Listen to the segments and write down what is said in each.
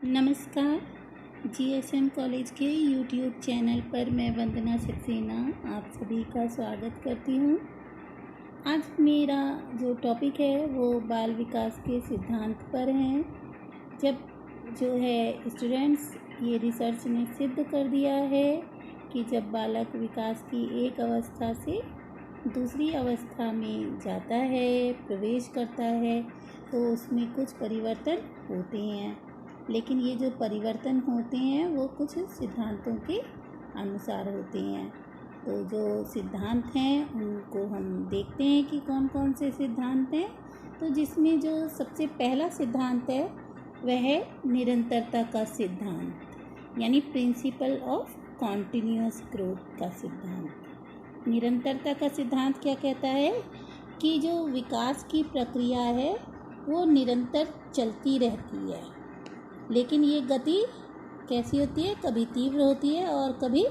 नमस्कार। GSM college के YouTube channel पर मैं वंदना सक्सेना आप सभी का स्वागत करती हूँ। आज मेरा जो टॉपिक है वो बाल विकास के सिद्धांत पर है। जब जो है स्टूडेंट्स, ये रिसर्च ने सिद्ध कर दिया है कि जब बालक विकास की एक अवस्था से दूसरी अवस्था में जाता है, प्रवेश करता है, तो उसमें कुछ परिवर्तन होते हैं। लेकिन ये जो परिवर्तन होते हैं वो कुछ सिद्धांतों के अनुसार होते हैं। तो जो सिद्धांत हैं उनको हम देखते हैं कि कौन कौन से सिद्धांत हैं। तो जिसमें जो सबसे पहला सिद्धांत है वह है निरंतरता का सिद्धांत, यानी प्रिंसिपल ऑफ कॉन्टिन्यूअस ग्रोथ का सिद्धांत। निरंतरता का सिद्धांत क्या कहता है कि जो विकास की प्रक्रिया है वो निरंतर चलती रहती है, लेकिन ये गति कैसी होती है, कभी तीव्र होती है और कभी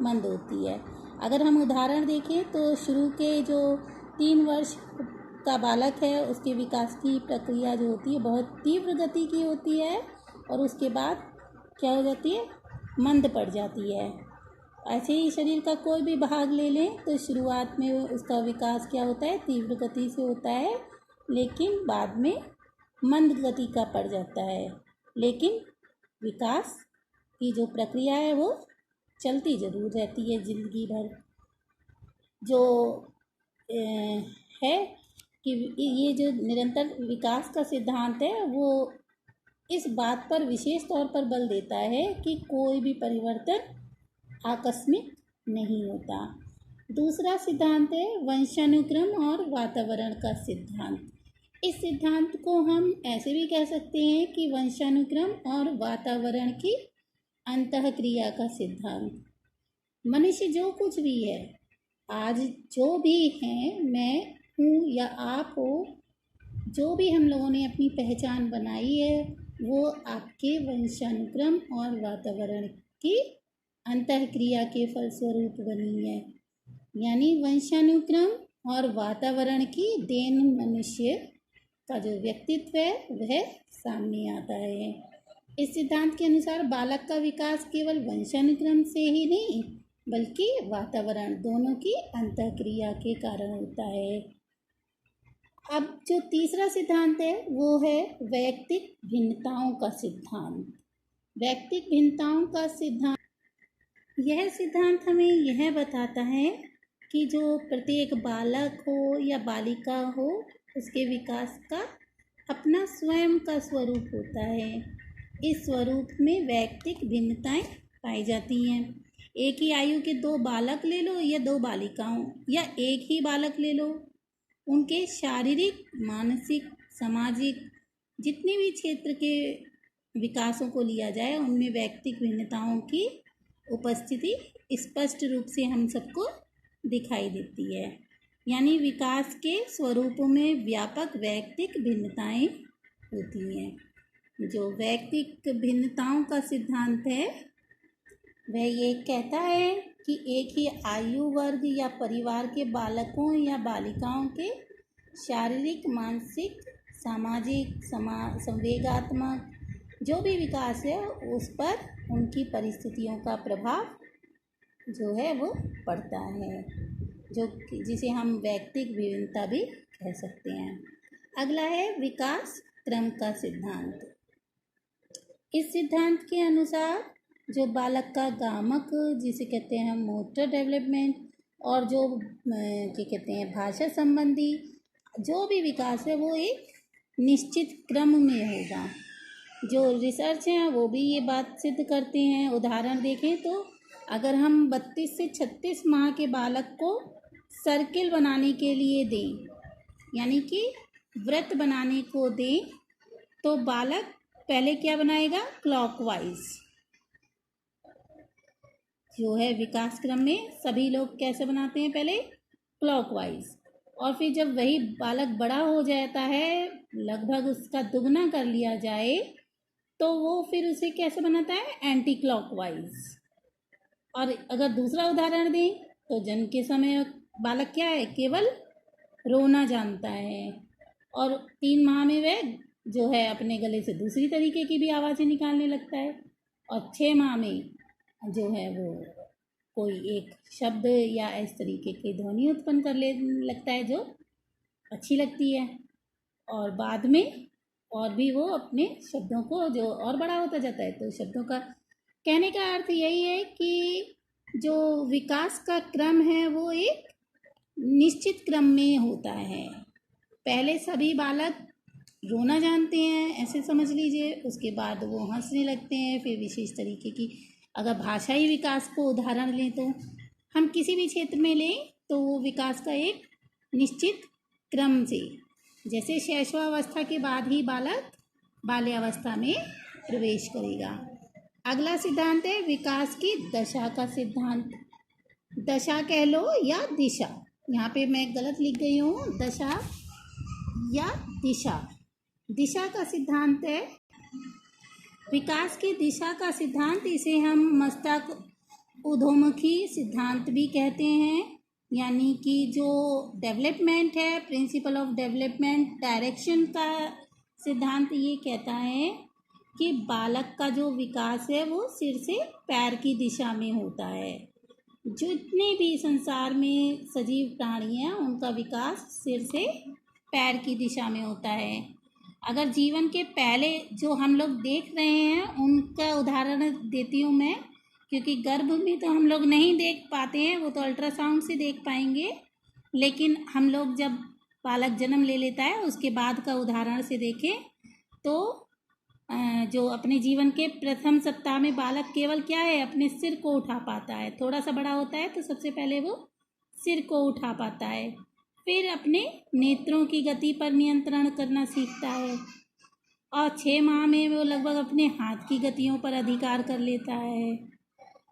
मंद होती है। अगर हम उदाहरण देखें तो शुरू के जो 3 वर्ष का बालक है उसके विकास की प्रक्रिया जो होती है बहुत तीव्र गति की होती है और उसके बाद क्या हो जाती है, मंद पड़ जाती है। ऐसे ही शरीर का कोई भी भाग ले लें तो शुरुआत में उसका विकास क्या होता है, तीव्र गति से होता है, लेकिन बाद में मंद गति का पड़ जाता है। लेकिन विकास की जो प्रक्रिया है वो चलती ज़रूर रहती है ज़िंदगी भर। जो है कि ये जो निरंतर विकास का सिद्धांत है वो इस बात पर विशेष तौर पर बल देता है कि कोई भी परिवर्तन आकस्मिक नहीं होता। दूसरा सिद्धांत है वंशानुक्रम और वातावरण का सिद्धांत। इस सिद्धांत को हम ऐसे भी कह सकते हैं कि वंशानुक्रम और वातावरण की अंतःक्रिया का सिद्धांत। मनुष्य जो कुछ भी है, आज जो भी हैं, मैं हूँ या आप हो, जो भी हम लोगों ने अपनी पहचान बनाई है वो आपके वंशानुक्रम और वातावरण की अंतःक्रिया के फलस्वरूप बनी है। यानी वंशानुक्रम और वातावरण की देन मनुष्य का जो व्यक्तित्व है वह सामने आता है। इस सिद्धांत के अनुसार बालक का विकास केवल वंशानुक्रम से ही नहीं बल्कि वातावरण दोनों की अंतःक्रिया के कारण होता है। अब जो तीसरा सिद्धांत है वो है वैयक्तिक भिन्नताओं का सिद्धांत। वैयक्तिक भिन्नताओं का सिद्धांत, यह सिद्धांत हमें यह बताता है कि जो प्रत्येक बालक हो या बालिका हो उसके विकास का अपना स्वयं का स्वरूप होता है। इस स्वरूप में वैयक्तिक भिन्नताएं पाई जाती हैं। एक ही आयु के 2 बालक ले लो या 2 बालिकाओं या एक ही बालक ले लो, उनके शारीरिक, मानसिक, सामाजिक जितने भी क्षेत्र के विकासों को लिया जाए उनमें वैयक्तिक भिन्नताओं की उपस्थिति स्पष्ट रूप से हम सबको दिखाई देती है। यानी विकास के स्वरूपों में व्यापक वैयक्तिक भिन्नताएं होती हैं। जो वैयक्तिक भिन्नताओं का सिद्धांत है वह ये कहता है कि एक ही आयु वर्ग या परिवार के बालकों या बालिकाओं के शारीरिक, मानसिक, सामाजिक, संवेगात्मक जो भी विकास है उस पर उनकी परिस्थितियों का प्रभाव जो है वो पड़ता है, जो जिसे हम वैयक्तिक भिन्नता भी कह सकते हैं। अगला है विकास क्रम का सिद्धांत। इस सिद्धांत के अनुसार जो बालक का गामक, जिसे कहते हैं हम मोटर डेवलपमेंट, और जो क्या कहते हैं भाषा संबंधी जो भी विकास है वो एक निश्चित क्रम में होगा। जो रिसर्च है वो भी ये बात सिद्ध करते हैं। उदाहरण देखें तो अगर हम 32 से 36 माह के बालक को सर्किल बनाने के लिए दें, यानी कि वृत्त बनाने को दें, तो बालक पहले क्या बनाएगा, क्लॉकवाइज। जो है विकास क्रम में सभी लोग कैसे बनाते हैं, पहले क्लॉकवाइज, और फिर जब वही बालक बड़ा हो जाता है, लगभग उसका दुगना कर लिया जाए, तो वो फिर उसे कैसे बनाता है, एंटी क्लॉकवाइज। और अगर दूसरा उदाहरण दें तो जन्म के समय बालक क्या है, केवल रोना जानता है और 3 माह में वह जो है अपने गले से दूसरी तरीके की भी आवाज़ें निकालने लगता है। और 6 माह में जो है वो कोई एक शब्द या इस तरीके की ध्वनि उत्पन्न कर ले लगता है जो अच्छी लगती है। और बाद में और भी वो अपने शब्दों को जो और बड़ा होता जाता है। तो शब्दों का कहने का अर्थ यही है कि जो विकास का क्रम है वो एक निश्चित क्रम में होता है। पहले सभी बालक रोना जानते हैं, ऐसे समझ लीजिए। उसके बाद वो हंसने लगते हैं। फिर विशेष तरीके की अगर भाषाई विकास को उदाहरण लें तो हम किसी भी क्षेत्र में लें तो वो विकास का एक निश्चित क्रम से, जैसे शैशवावस्था के बाद ही बालक बाल्यावस्था में प्रवेश करेगा। अगला सिद्धांत है विकास की दशा का सिद्धांत। दशा कह लो या दिशा, यहाँ पे मैं गलत लिख गई हूँ, दशा या दिशा। दिशा का सिद्धांत है विकास की दिशा का सिद्धांत। इसे हम मस्तक उधोमुखी सिद्धांत भी कहते हैं। यानी कि जो डेवलपमेंट है, प्रिंसिपल ऑफ डेवलपमेंट डायरेक्शन का सिद्धांत ये कहता है कि बालक का जो विकास है वो सिर से पैर की दिशा में होता है। जितने भी संसार में सजीव प्राणी हैं उनका विकास सिर से पैर की दिशा में होता है। अगर जीवन के पहले जो हम लोग देख रहे हैं उनका उदाहरण देती हूँ मैं, क्योंकि गर्भ में तो हम लोग नहीं देख पाते हैं, वो तो अल्ट्रासाउंड से देख पाएंगे। लेकिन हम लोग जब बालक जन्म ले लेता है उसके बाद का उदाहरण से देखें तो जो अपने जीवन के प्रथम सप्ताह में बालक केवल क्या है, अपने सिर को उठा पाता है। थोड़ा सा बड़ा होता है तो सबसे पहले वो सिर को उठा पाता है, फिर अपने नेत्रों की गति पर नियंत्रण करना सीखता है, और 6 माह में वो लगभग अपने हाथ की गतियों पर अधिकार कर लेता है,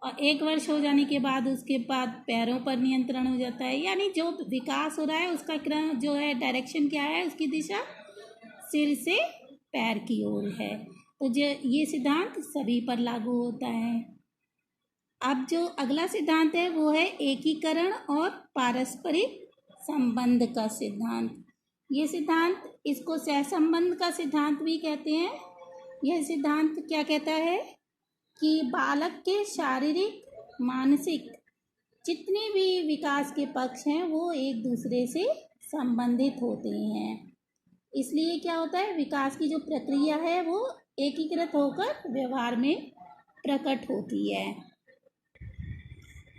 और 1 वर्ष हो जाने के बाद उसके बाद पैरों पर नियंत्रण हो जाता है। यानी जो विकास हो रहा है उसका क्रम जो है, डायरेक्शन क्या है, उसकी दिशा सिर से पैर की ओर है। तो जो ये सिद्धांत सभी पर लागू होता है। अब जो अगला सिद्धांत है वो है एकीकरण और पारस्परिक संबंध का सिद्धांत। ये सिद्धांत, इसको सहसंबंध का सिद्धांत भी कहते हैं। यह सिद्धांत क्या कहता है कि बालक के शारीरिक, मानसिक जितने भी विकास के पक्ष हैं वो एक दूसरे से संबंधित होते हैं। इसलिए क्या होता है, विकास की जो प्रक्रिया है वो एकीकृत होकर व्यवहार में प्रकट होती है।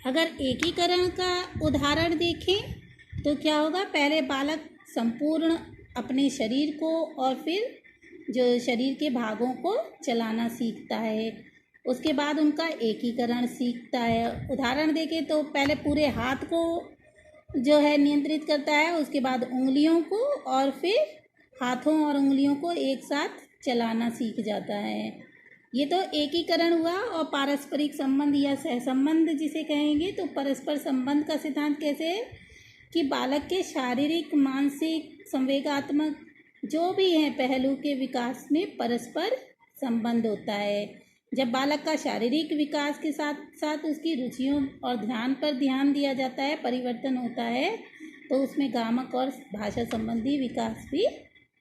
अगर एकीकरण का उदाहरण देखें तो क्या होगा, पहले बालक संपूर्ण अपने शरीर को और फिर जो शरीर के भागों को चलाना सीखता है। उसके बाद उनका एकीकरण सीखता है। उदाहरण देखें तो पहले पूरे हाथ को जो है नियंत्रित करता है, उसके बाद उंगलियों को, और फिर हाथों और उंगलियों को एक साथ चलाना सीख जाता है। ये तो एकीकरण हुआ। और पारस्परिक संबंध या सहसंबंध जिसे कहेंगे, तो परस्पर संबंध का सिद्धांत कैसे है कि बालक के शारीरिक, मानसिक, संवेगात्मक जो भी हैं पहलू के विकास में परस्पर संबंध होता है। जब बालक का शारीरिक विकास के साथ साथ उसकी रुचियों और ध्यान पर ध्यान दिया जाता है, परिवर्तन होता है, तो उसमें गामक और भाषा संबंधी विकास भी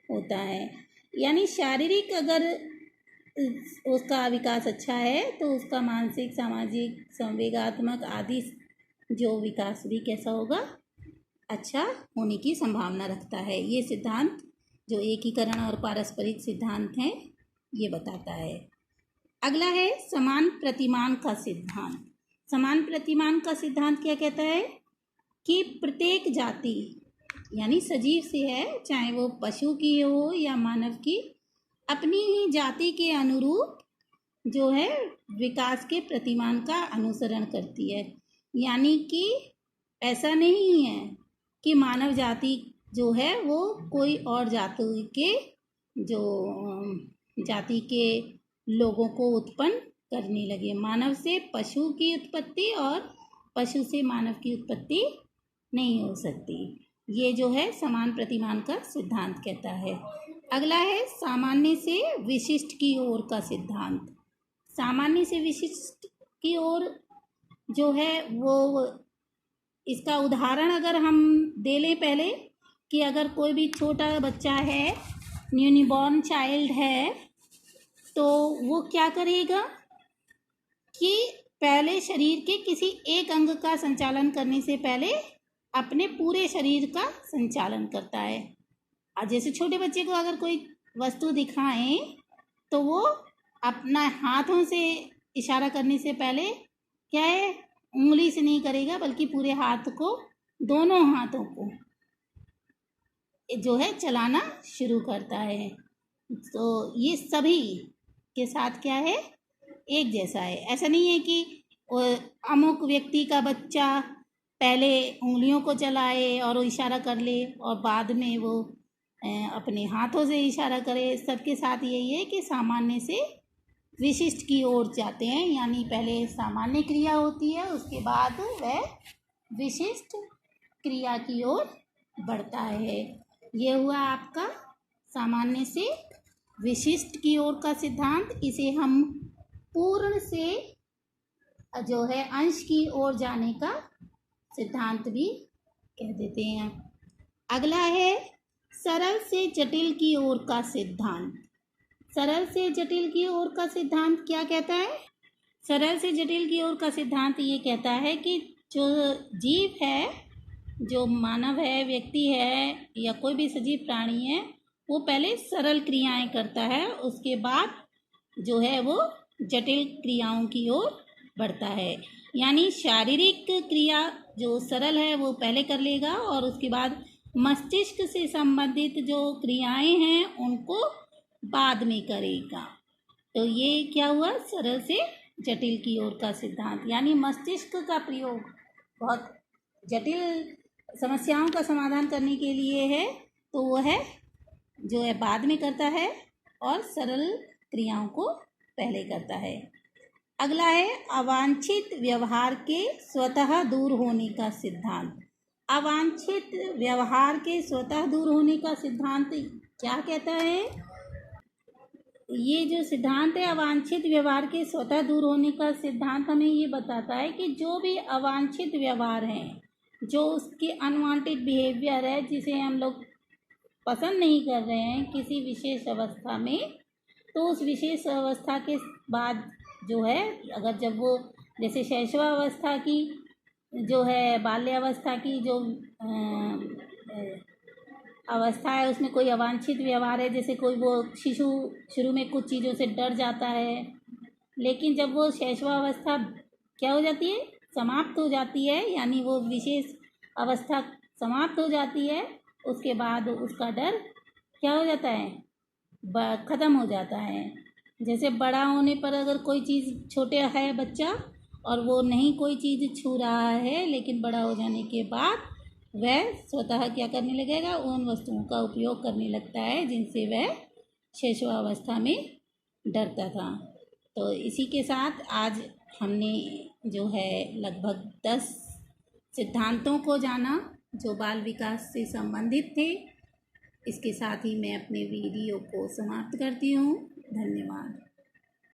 होता है। यानी शारीरिक अगर उसका विकास अच्छा है तो उसका मानसिक, सामाजिक, संवेगात्मक आदि जो विकास भी कैसा होगा, अच्छा होने की संभावना रखता है। ये सिद्धांत जो एकीकरण और पारस्परिक सिद्धांत हैं ये बताता है। अगला है समान प्रतिमान का सिद्धांत। समान प्रतिमान का सिद्धांत क्या कहता है कि प्रत्येक जाति यानी सजीव से है, चाहे वो पशु की हो या मानव की, अपनी ही जाति के अनुरूप जो है विकास के प्रतिमान का अनुसरण करती है। यानी कि ऐसा नहीं है कि मानव जाति जो है वो कोई और जाति के जो जाति के लोगों को उत्पन्न करने लगे। मानव से पशु की उत्पत्ति और पशु से मानव की उत्पत्ति नहीं हो सकती। ये जो है समान प्रतिमान का सिद्धांत कहता है। अगला है सामान्य से विशिष्ट की ओर का सिद्धांत। सामान्य से विशिष्ट की ओर जो है वो, इसका उदाहरण अगर हम दे लें पहले, कि अगर कोई भी छोटा बच्चा है न्यूबॉर्न चाइल्ड है तो वो क्या करेगा कि पहले शरीर के किसी एक अंग का संचालन करने से पहले अपने पूरे शरीर का संचालन करता है। और जैसे छोटे बच्चे को अगर कोई वस्तु दिखाएं तो वो अपना हाथों से इशारा करने से पहले क्या है, उंगली से नहीं करेगा बल्कि पूरे हाथ को, दोनों हाथों को जो है चलाना शुरू करता है। तो ये सभी के साथ क्या है, एक जैसा है। ऐसा नहीं है कि अमुक व्यक्ति का बच्चा पहले उंगलियों को चलाए और वो इशारा कर ले और बाद में वो अपने हाथों से इशारा करे। सबके साथ यही है कि सामान्य से विशिष्ट की ओर जाते हैं, यानी पहले सामान्य क्रिया होती है, उसके बाद वह विशिष्ट क्रिया की ओर बढ़ता है। ये हुआ आपका सामान्य से विशिष्ट की ओर का सिद्धांत। इसे हम पूर्ण से जो है अंश की ओर जाने का सिद्धांत भी कह देते हैं। अगला है सरल से जटिल की ओर का सिद्धांत। सरल से जटिल की ओर का सिद्धांत क्या कहता है? सरल से जटिल की ओर का सिद्धांत ये कहता है कि जो जीव है, जो मानव है, व्यक्ति है या कोई भी सजीव प्राणी है, वो पहले सरल क्रियाएं करता है, उसके बाद जो है वो जटिल क्रियाओं की ओर बढ़ता है। यानी शारीरिक क्रिया जो सरल है वो पहले कर लेगा और उसके बाद मस्तिष्क से संबंधित जो क्रियाएं हैं उनको बाद में करेगा। तो ये क्या हुआ, सरल से जटिल की ओर का सिद्धांत। यानी मस्तिष्क का प्रयोग बहुत जटिल समस्याओं का समाधान करने के लिए है, तो वो है जो है बाद में करता है और सरल क्रियाओं को पहले करता है। अगला है अवांछित व्यवहार के स्वतः दूर होने का सिद्धांत। अवांछित व्यवहार के स्वतः दूर होने का सिद्धांत क्या कहता है? ये जो सिद्धांत है अवांछित व्यवहार के स्वतः दूर होने का सिद्धांत हमें ये बताता है कि जो भी अवांछित व्यवहार हैं, जो उसके अनवांटेड बिहेवियर है, जिसे हम लोग पसंद नहीं कर रहे हैं किसी विशेष अवस्था में, तो उस विशेष अवस्था के बाद जो है, अगर जब वो जैसे शैशवावस्था की जो है, बाल्यावस्था की जो अवस्था है, उसमें कोई अवांछित व्यवहार है, जैसे कोई वो शिशु शुरू में कुछ चीज़ों से डर जाता है, लेकिन जब वो शैशवावस्था क्या हो जाती है, समाप्त हो जाती है, यानी वो विशेष अवस्था समाप्त हो जाती है, उसके बाद उसका डर क्या हो जाता है, ख़त्म हो जाता है। जैसे बड़ा होने पर अगर कोई चीज़, छोटे है बच्चा और वो नहीं कोई चीज़ छू रहा है, लेकिन बड़ा हो जाने के बाद वह स्वतः क्या करने लगेगा, उन वस्तुओं का उपयोग करने लगता है जिनसे वह शैशवावस्था में डरता था। तो इसी के साथ आज हमने जो है लगभग 10 सिद्धांतों को जाना जो बाल विकास से संबंधित थे। इसके साथ ही मैं अपने वीडियो को समाप्त करती हूँ। धन्यवाद।